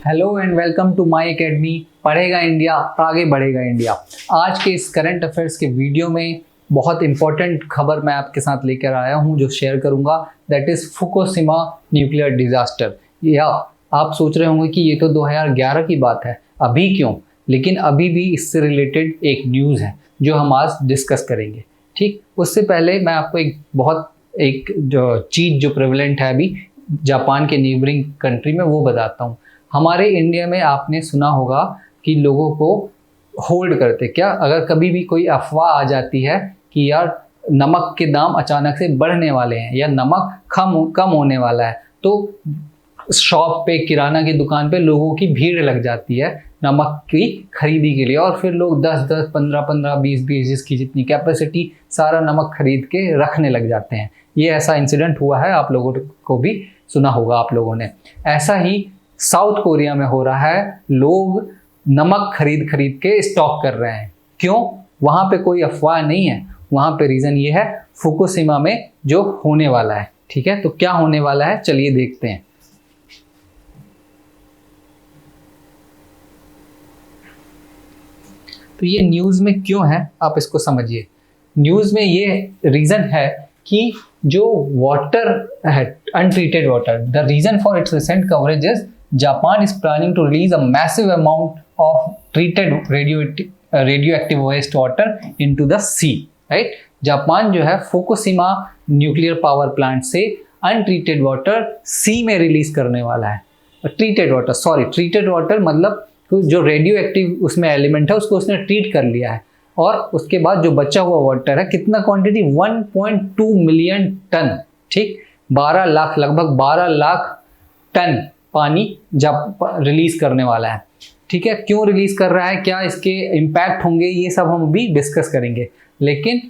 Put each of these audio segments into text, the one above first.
Hello and welcome to my academy. पढ़ेगा India आगे बढ़ेगा इंडिया। आज के इस करंट अफेयर्स के वीडियो में बहुत इंपॉर्टेंट खबर मैं आपके साथ लेकर आया हूं जो शेयर करूंगा, that is Fukushima nuclear disaster. या आप सोच रहे होंगे कि ये तो 2011 की बात है, अभी क्यों? लेकिन अभी भी इससे रिलेटेड एक न्यूज़ है जो हम आज डिस्कस करेंगे। ठीक, उससे पहले मैं आपको एक जो चीज़ जो प्रेवलेंट है अभी जापान के नेबरिंग कंट्री में वो बताता हूँ। हमारे इंडिया में आपने सुना होगा कि लोगों को होल्ड करते क्या, अगर कभी भी कोई अफवाह आ जाती है कि यार नमक के दाम अचानक से बढ़ने वाले हैं या नमक कम होने वाला है, तो शॉप पे, किराना की दुकान पे लोगों की भीड़ लग जाती है नमक की खरीदी के लिए, और फिर लोग 10-10, 15-15, 20-20 जिसकी जितनी कैपेसिटी सारा नमक खरीद के रखने लग जाते हैं। ये ऐसा इंसिडेंट हुआ है, आप लोगों को भी सुना होगा आप लोगों ने। ऐसा ही साउथ कोरिया में हो रहा है, लोग नमक खरीद के स्टॉक कर रहे हैं। क्यों? वहाँ पे कोई अफवाह नहीं है, वहाँ पे रीज़न ये है फुकुशिमा में जो होने वाला है। ठीक है, तो क्या होने वाला है चलिए देखते हैं। तो ये न्यूज़ में क्यों है आप इसको समझिए। न्यूज़ में ये रीज़न है कि जो वाटर है, untreated water, the reason for its recent coverage is Japan is planning to release a massive amount of treated radioactive waste water into the sea. Right, Japan जो है फुकुशिमा न्यूक्लियर पावर प्लांट से untreated water sea में release करने वाला है। Treated water मतलब जो radio active उसमें एलिमेंट है उसको उसने ट्रीट कर लिया है, और उसके बाद जो बचा हुआ वाटर है, कितना क्वांटिटी, 1.2 मिलियन टन। ठीक, 12 लाख, लगभग 12 लाख टन पानी जब रिलीज करने वाला है। ठीक है, क्यों रिलीज कर रहा है, क्या इसके इम्पैक्ट होंगे, ये सब हम अभी डिस्कस करेंगे। लेकिन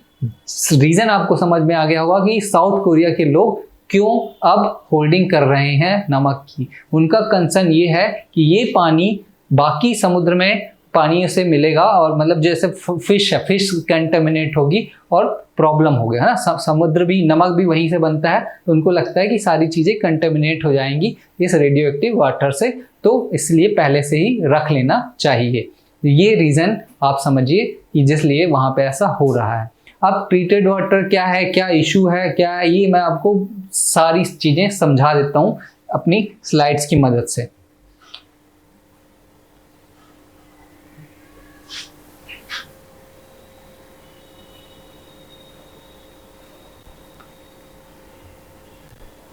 रीजन आपको समझ में आ गया होगा कि साउथ कोरिया के लोग क्यों अब होल्डिंग कर रहे हैं नमक की। उनका कंसर्न ये है कि ये पानी बाकी समुद्र में पानी से मिलेगा, और मतलब जैसे फिश है, फिश कंटेमिनेट होगी और प्रॉब्लम हो गया है ना। समुद्र भी, नमक भी वहीं से बनता है, तो उनको लगता है कि सारी चीज़ें कंटेमिनेट हो जाएंगी इस रेडियो एक्टिव वाटर से, तो इसलिए पहले से ही रख लेना चाहिए। ये रीज़न आप समझिए कि जिसलिए वहाँ पे ऐसा हो रहा है। अब ट्रीटेड वाटर क्या है, क्या इशू है, क्या है, ये मैं आपको सारी चीज़ें समझा देता हूँ अपनी स्लाइड्स की मदद से।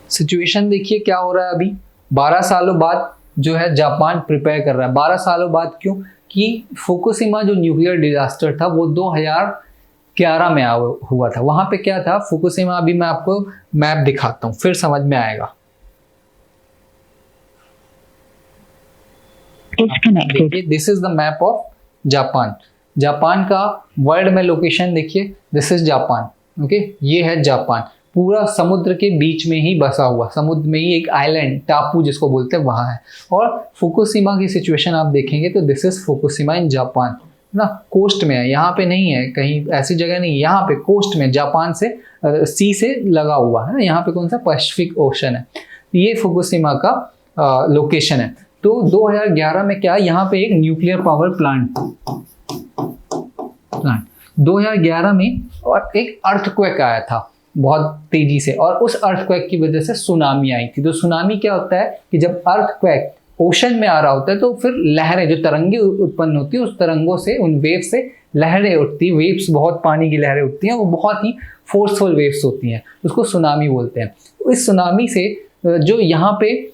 सिचुएशन देखिए क्या हो रहा है अभी। 12 सालों बाद जो है जापान प्रिपेयर कर रहा है। 12 सालों बाद क्यों? कि फुकुशिमा जो न्यूक्लियर डिजास्टर था वो 2011 में हुआ था। वहां पे क्या था फुकुशिमा, अभी मैं आपको मैप दिखाता हूं फिर समझ में आएगा। देखिए, this is the map of Japan. Japan का वर्ल्ड में लोकेशन देखिए, दिस इज जापान। ओके, ये है जापान, पूरा समुद्र के बीच में ही बसा हुआ, समुद्र में ही एक आइलैंड, टापू जिसको बोलते हैं, वहाँ है। और फुकुशिमा की सिचुएशन आप देखेंगे तो this is Fukushima in Japan ना, कोस्ट में है, यहाँ पे नहीं है, कहीं ऐसी जगह नहीं, यहाँ पे कोस्ट में, जापान से सी से लगा हुआ है ना। यहाँ पे कौन सा, पैसिफिक ओशन है। ये फुकुशिमा का लोकेशन है। तो 2011 में क्या, यहाँ पे एक न्यूक्लियर पावर प्लांट 2011 में, और एक अर्थक्वेक आया था बहुत तेजी से, और उस अर्थक्वेक की वजह से सुनामी आई थी। तो सुनामी क्या होता है कि जब अर्थक्वेक ओशन में आ रहा होता है तो फिर लहरें, जो तरंगे उत्पन्न होती है, उस तरंगों से, उन वेव से लहरें उठती, वेव्स, बहुत पानी की लहरें उठती हैं, वो बहुत ही फोर्सफुल वेव्स होती हैं, उसको सुनामी बोलते हैं। इस सुनामी से जो यहाँ पे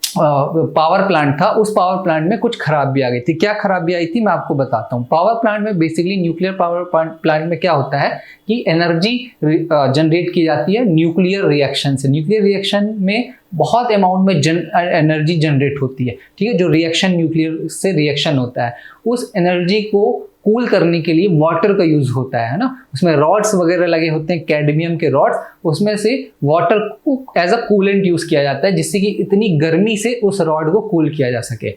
पावर प्लांट था, उस पावर प्लांट में कुछ खराबी आ गई थी। क्या खराबी आई थी मैं आपको बताता हूँ। पावर प्लांट में बेसिकली, न्यूक्लियर पावर प्लांट में क्या होता है कि एनर्जी जनरेट की जाती है न्यूक्लियर रिएक्शन से। न्यूक्लियर रिएक्शन में बहुत अमाउंट में एनर्जी जनरेट होती है। ठीक है, जो रिएक्शन, न्यूक्लियर से रिएक्शन होता है, उस एनर्जी को कूल करने के लिए वाटर का यूज होता है ना। उसमें रॉड्स वगैरह लगे होते हैं, कैडमियम के रॉड्स, उसमें से वाटर को एज अ कूलेंट यूज किया जाता है, जिससे कि इतनी गर्मी से उस रॉड को कूल किया जा सके।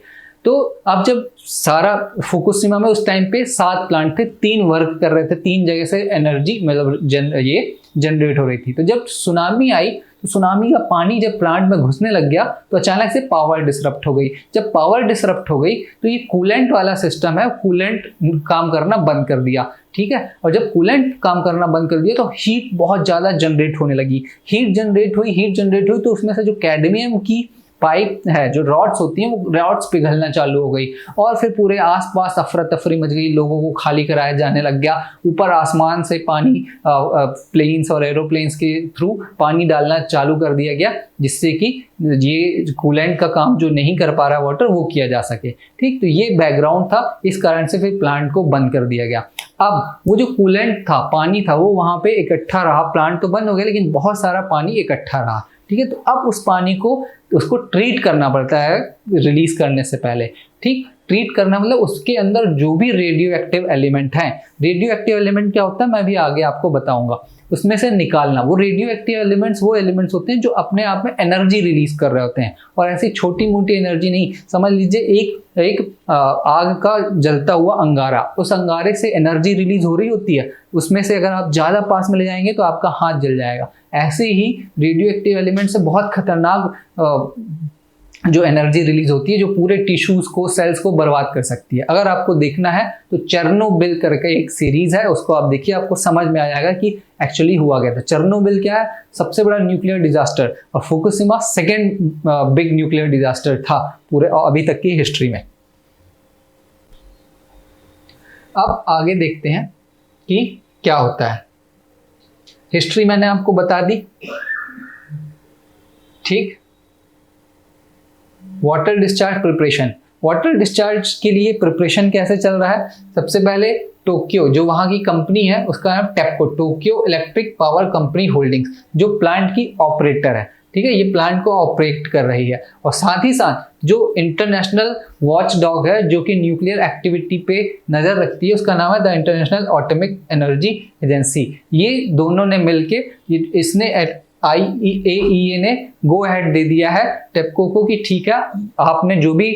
तो अब जब सारा फुकुशिमा में उस टाइम पे 7 प्लांट थे, 3 वर्क कर रहे थे, 3 जगह से एनर्जी मतलब ये जनरेट हो रही थी। तो जब सुनामी आई तो सुनामी का पानी जब प्लांट में घुसने लग गया तो अचानक से पावर डिसरप्ट हो गई। जब पावर डिसरप्ट हो गई तो ये कूलेंट वाला सिस्टम है, कूलेंट काम करना बंद कर दिया, ठीक है। और जब कूलेंट काम करना बंद कर दिया तो हीट बहुत ज़्यादा जनरेट होने लगी। हीट जनरेट हुई तो उसमें से जो कैडमियम की पाइप है, जो रॉड्स होती हैं, वो रॉड्स पिघलना चालू हो गई और फिर पूरे आसपास अफरा तफरी मच गई, लोगों को खाली कराया जाने लग गया। ऊपर आसमान से पानी प्लेन्स और एरोप्लेन्स के थ्रू पानी डालना चालू कर दिया गया, जिससे कि ये कूलेंट का काम जो नहीं कर पा रहा वाटर वो किया जा सके, ठीक। तो ये बैकग्राउंड था, इस कारण से फिर प्लांट को बंद कर दिया गया। अब वो जो कूलेंट था, पानी था, वो वहां पे इकट्ठा रहा, प्लांट तो बंद हो गया लेकिन बहुत सारा पानी इकट्ठा रहा, ठीक है। तो अब उस पानी को उसको ट्रीट करना पड़ता है रिलीज करने से पहले, ठीक। ट्रीट करना मतलब उसके अंदर जो भी रेडियो एक्टिव एलिमेंट हैं, रेडियो एक्टिव एलिमेंट क्या होता है मैं भी आगे आपको बताऊंगा, उसमें से निकालना। वो रेडियो एक्टिव एलिमेंट्स वो एलिमेंट्स होते हैं जो अपने आप में एनर्जी रिलीज कर रहे होते हैं, और ऐसी छोटी मोटी एनर्जी नहीं। समझ लीजिए एक आग का जलता हुआ अंगारा, उस अंगारे से एनर्जी रिलीज हो रही होती है, उसमें से अगर आप ज़्यादा पास में ले जाएंगे तो आपका हाथ जल जाएगा। ऐसे ही रेडियो एक्टिव एलिमेंट से बहुत खतरनाक जो एनर्जी रिलीज होती है, जो पूरे टिश्यूज को, सेल्स को बर्बाद कर सकती है। अगर आपको देखना है तो चेरनोबिल करके एक सीरीज है, उसको आप देखिए, आपको समझ में आ जाएगा कि एक्चुअली हुआ क्या था। चेरनोबिल क्या है? सबसे बड़ा न्यूक्लियर डिजास्टर, और Fukushima second big nuclear disaster था पूरे अभी तक की हिस्ट्री में। अब आगे देखते हैं कि क्या होता है। हिस्ट्री मैंने आपको बता दी, ठीक। Water discharge preparation, water discharge के लिए प्रिपरेशन कैसे चल रहा है? सबसे पहले टोक्यो, जो वहाँ की कंपनी है उसका नाम TEPCO, Tokyo Electric Power Company Holdings, जो प्लांट की ऑपरेटर है, ठीक है। ये प्लांट को ऑपरेट कर रही है, और साथ ही साथ जो इंटरनेशनल वॉच डॉग है जो कि न्यूक्लियर एक्टिविटी पे नज़र रखती है, उसका नाम है the international atomic energy agency. ये दोनों ने मिलके इसने IAEA ने गो अहेड दे दिया है टेप्को को कि ठीक है, आपने जो भी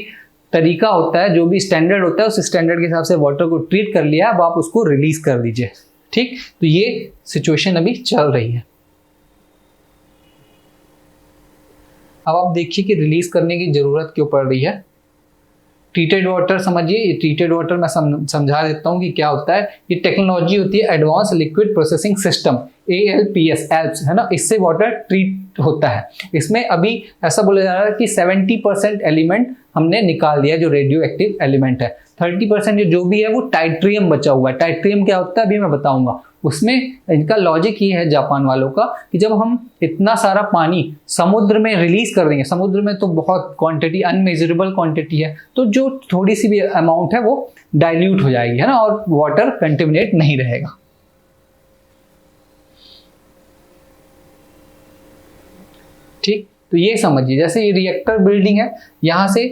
तरीका होता है, जो भी स्टैंडर्ड होता है, उस स्टैंडर्ड के हिसाब से वाटर को ट्रीट कर लिया, अब आप उसको रिलीज कर दीजिए, ठीक। तो ये सिचुएशन अभी चल रही है। अब आप देखिए कि रिलीज करने की जरूरत क्यों पड़ रही है। ट्रीटेड वाटर समझिए, ये ट्रीटेड वाटर मैं समझा देता हूँ कि क्या होता है। ये टेक्नोलॉजी होती है advance liquid processing system, ALPS, Alps है ना, इससे वाटर ट्रीट होता है। इसमें अभी ऐसा बोला जा रहा है कि 70% एलिमेंट हमने निकाल दिया जो रेडियो एक्टिव एलिमेंट है। 30% जो भी है वो टाइट्रियम बचा हुआ है। टाइट्रियम क्या होता है अभी मैं बताऊंगा। उसमें इनका लॉजिक ये है जापान वालों का कि जब हम इतना सारा पानी समुद्र में रिलीज कर देंगे, समुद्र में तो बहुत क्वांटिटी, अनमेजरेबल क्वांटिटी है, तो जो थोड़ी सी भी अमाउंट है वो डाइल्यूट हो जाएगी, है ना, और वाटर कंटेमिनेट नहीं रहेगा। ठीक, तो ये समझिए, जैसे ये रिएक्टर बिल्डिंग है, यहाँ से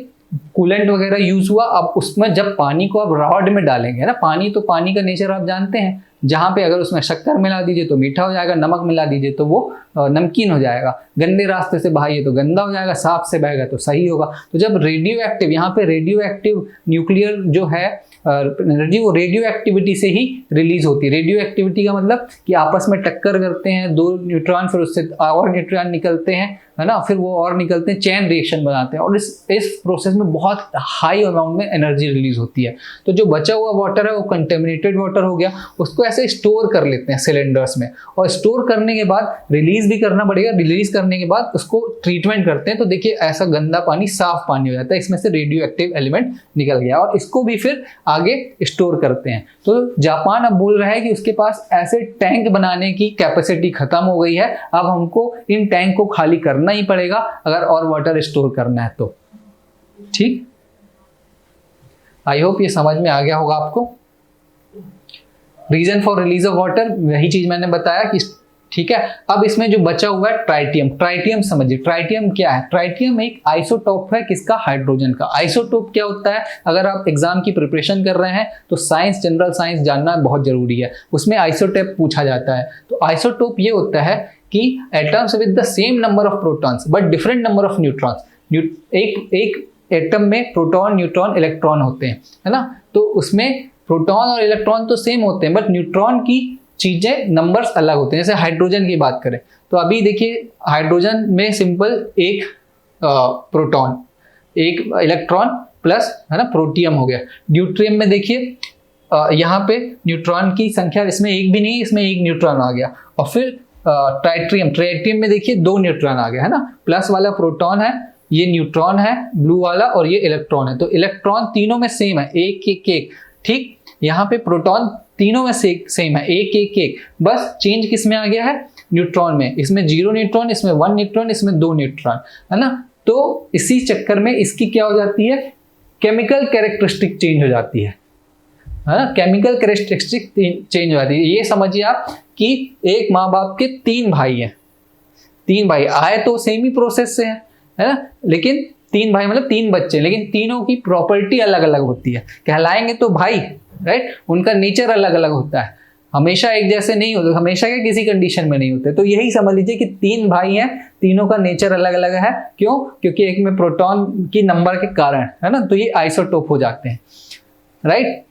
कूलेंट वगैरह यूज हुआ। अब उसमें जब पानी को आप रॉड में डालेंगे ना, पानी तो पानी का नेचर आप जानते हैं, जहाँ पे अगर उसमें शक्कर मिला दीजिए तो मीठा हो जाएगा, नमक मिला दीजिए तो वो नमकीन हो जाएगा, गंदे रास्ते से बहाइए तो गंदा हो जाएगा, साफ से बहेगा तो सही होगा। तो जब रेडियो एक्टिव, यहाँ पे रेडियो एक्टिव न्यूक्लियर जो है एनर्जी, वो रेडियो एक्टिविटी से ही रिलीज होती है। रेडियो एक्टिविटी का मतलब कि आपस में टक्कर करते हैं दो न्यूट्रॉन, फिर उससे और न्यूट्रॉन निकलते हैं, है ना, फिर वो और निकलते हैं, चेन रिएक्शन बनाते हैं, और इस प्रोसेस में बहुत हाई अमाउंट में एनर्जी रिलीज होती है। तो जो बचा हुआ वाटर है वो कंटेमिनेटेड वाटर हो गया, उसको ऐसे स्टोर कर लेते हैं सिलेंडर्स में, और स्टोर करने के बाद रिलीज भी करना पड़ेगा। रिलीज करने के बाद उसको ट्रीटमेंट करते हैं, तो देखिए ऐसा गंदा पानी साफ पानी हो जाता है, इसमें से रेडियो एक्टिव एलिमेंट निकल गया, और इसको भी फिर आगे स्टोर करते हैं। तो जापान अब बोल रहा है कि उसके पास ऐसे टैंक बनाने की कैपेसिटी खत्म हो गई है, अब हमको इन टैंक को खाली करना ही पड़ेगा अगर और वाटर स्टोर करना है तो। ठीक, आई होप ये समझ में आ गया होगा आपको। Reason for release of water, वही चीज मैंने बताया कि ठीक है। अब इसमें जो बचा हुआ है ट्राइटियम, ट्राइटियम समझिए, ट्राइटियम क्या है? ट्राइटियम एक आइसोटोप है, किसका? हाइड्रोजन का। आइसोटोप क्या होता है? अगर आप एग्जाम की प्रिपरेशन कर रहे हैं तो साइंस, जनरल साइंस जानना बहुत जरूरी है, उसमें आइसोटोप पूछा जाता है। तो आइसोटोप ये होता है कि atoms with the same number of protons but different number of neutrons, एक एटम में प्रोटॉन, न्यूट्रॉन, इलेक्ट्रॉन होते हैं, है ना। तो उसमें प्रोटॉन और इलेक्ट्रॉन तो सेम होते हैं, बट न्यूट्रॉन की चीजें नंबर्स अलग होते हैं। जैसे हाइड्रोजन की बात करें तो अभी देखिए हाइड्रोजन में सिंपल एक प्रोटॉन, एक इलेक्ट्रॉन प्लस, है ना, प्रोटियम हो गया। ड्यूट्रियम में देखिए यहाँ पे न्यूट्रॉन की संख्या इसमें एक भी नहीं, इसमें एक न्यूट्रॉन आ गया। और फिर ट्राइट्रियम में देखिए 2 न्यूट्रॉन आ गया, है ना। प्लस वाला प्रोटॉन है, ये न्यूट्रॉन है ब्लू वाला, और ये इलेक्ट्रॉन है। तो इलेक्ट्रॉन तीनों में सेम है, एक एक एक, ठीक। यहाँ पे प्रोटॉन तीनों में सेम है, एक एक एक, बस चेंज किस में आ गया है, न्यूट्रॉन में। इसमें 0 न्यूट्रॉन, इसमें 1 न्यूट्रॉन, इसमें 2 न्यूट्रॉन, है ना। तो इसी चक्कर में इसकी क्या हो जाती है, केमिकल कैरेक्टरिस्टिक चेंज हो जाती है ना, केमिकल कैरेक्टरिस्टिक चेंज हो जाती है। ये समझिए आप कि एक माँ बाप के 3 भाई हैं, 3 भाई आए तो सेम ही प्रोसेस से है ना, लेकिन 3 भाई मतलब 3 बच्चे, लेकिन तीनों की प्रॉपर्टी अलग अलग होती है, कहलाएंगे तो भाई, राइट। उनका नेचर अलग अलग होता है, हमेशा एक जैसे नहीं होते, हमेशा के किसी कंडीशन में नहीं होते। तो यही समझ लीजिए कि 3 भाई हैं, तीनों का नेचर अलग अलग है। क्यों? क्योंकि एक में प्रोटॉन की नंबर के कारण, है ना, तो ये आइसोटोप हो जाते हैं, राइट।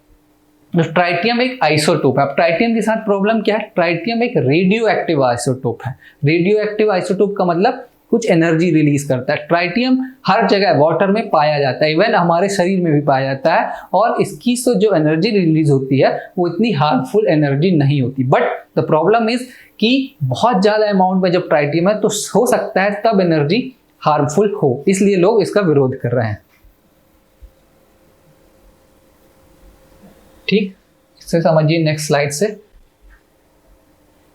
तो ट्राइटियम एक आइसोटोप है। अब ट्राइटियम के साथ प्रॉब्लम क्या है, ट्राइटियम एक रेडियो एक्टिव आइसोटोप है। रेडियो एक्टिव आइसोटोप का मतलब कुछ एनर्जी रिलीज करता है। ट्राइटियम हर जगह वाटर में पाया जाता है, इवन हमारे शरीर में भी पाया जाता है, और इसकी जो एनर्जी रिलीज होती है वो इतनी हार्मफुल एनर्जी नहीं होती। बट द प्रॉब्लम इज कि बहुत ज़्यादा अमाउंट में जब ट्राइटियम है तो हो सकता है तब एनर्जी हार्मफुल हो, इसलिए लोग इसका विरोध कर रहे हैं, ठीक। इससे समझिए नेक्स्ट स्लाइड से।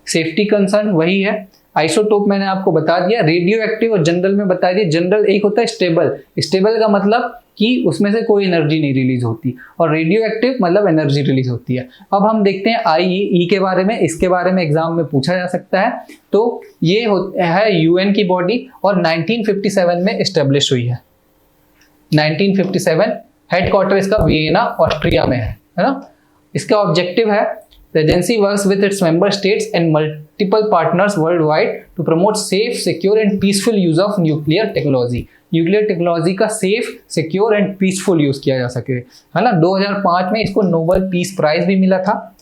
सेफ्टी कंसर्न वही है, आइसोटोप मैंने आपको बता दिया, रेडियो एक्टिव और जनरल में बता दिया। जनरल एक होता है स्टेबल, स्टेबल का मतलब कि उसमें से कोई एनर्जी नहीं रिलीज होती, और रेडियो एक्टिव मतलब एनर्जी रिलीज होती है। अब हम देखते हैं IAEA के बारे में, इसके बारे में एग्जाम में पूछा जा सकता है। तो ये है UN की बॉडी, और 1957 में एस्टेब्लिश हुई है। 1957 हेडक्वार्टर इसका वियना ऑस्ट्रिया में है ना। इसका ऑब्जेक्टिव है, the agency works with its member states and multiple partners worldwide to promote safe, secure and peaceful use of nuclear technology. Nuclear technology का safe, secure and peaceful use किया जा सके, है ना। 2005 में इसको नोबेल पीस प्राइज भी मिला था,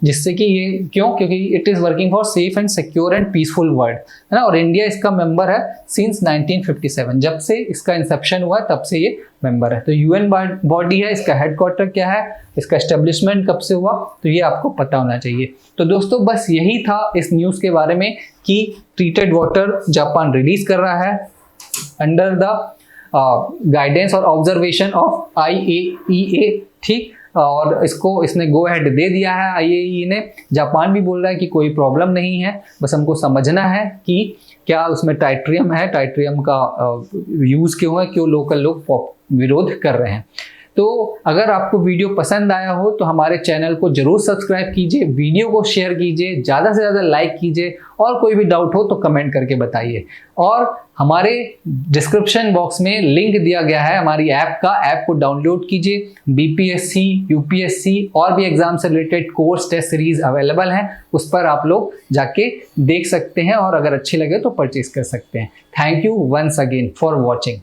जिससे कि ये क्योंकि it is working for safe and secure and peaceful world, है ना। और इंडिया इसका मेंबर है सिंस 1957, जब से इसका इंसेप्शन हुआ तब से ये मेंबर है। तो UN बॉडी है, इसका हेडक्वार्टर क्या है, इसका एस्टेब्लिशमेंट कब से हुआ, तो ये आपको पता होना चाहिए। तो दोस्तों बस यही था इस न्यूज़ के बारे में कि ट्रीटेड वाटर जापान रिलीज कर रहा है अंडर द गाइडेंस और ऑब्जर्वेशन ऑफ IAEA, ठीक। और इसने गो अहेड दे दिया है IAEA ने। जापान भी बोल रहा है कि कोई प्रॉब्लम नहीं है, बस हमको समझना है कि क्या उसमें टाइट्रियम है, टाइट्रियम का यूज़ क्यों है, क्यों लोकल लोग विरोध कर रहे हैं। तो अगर आपको वीडियो पसंद आया हो तो हमारे चैनल को जरूर सब्सक्राइब कीजिए, वीडियो को शेयर कीजिए, ज़्यादा से ज़्यादा लाइक कीजिए, और कोई भी डाउट हो तो कमेंट करके बताइए। और हमारे डिस्क्रिप्शन बॉक्स में लिंक दिया गया है हमारी ऐप का, ऐप को डाउनलोड कीजिए। BPSC, UPSC और भी एग्जाम से related course test series available हैं, उस पर आप लोग जाके देख सकते हैं, और अगर अच्छी लगे तो परचेज कर सकते हैं। Thank you once again for watching.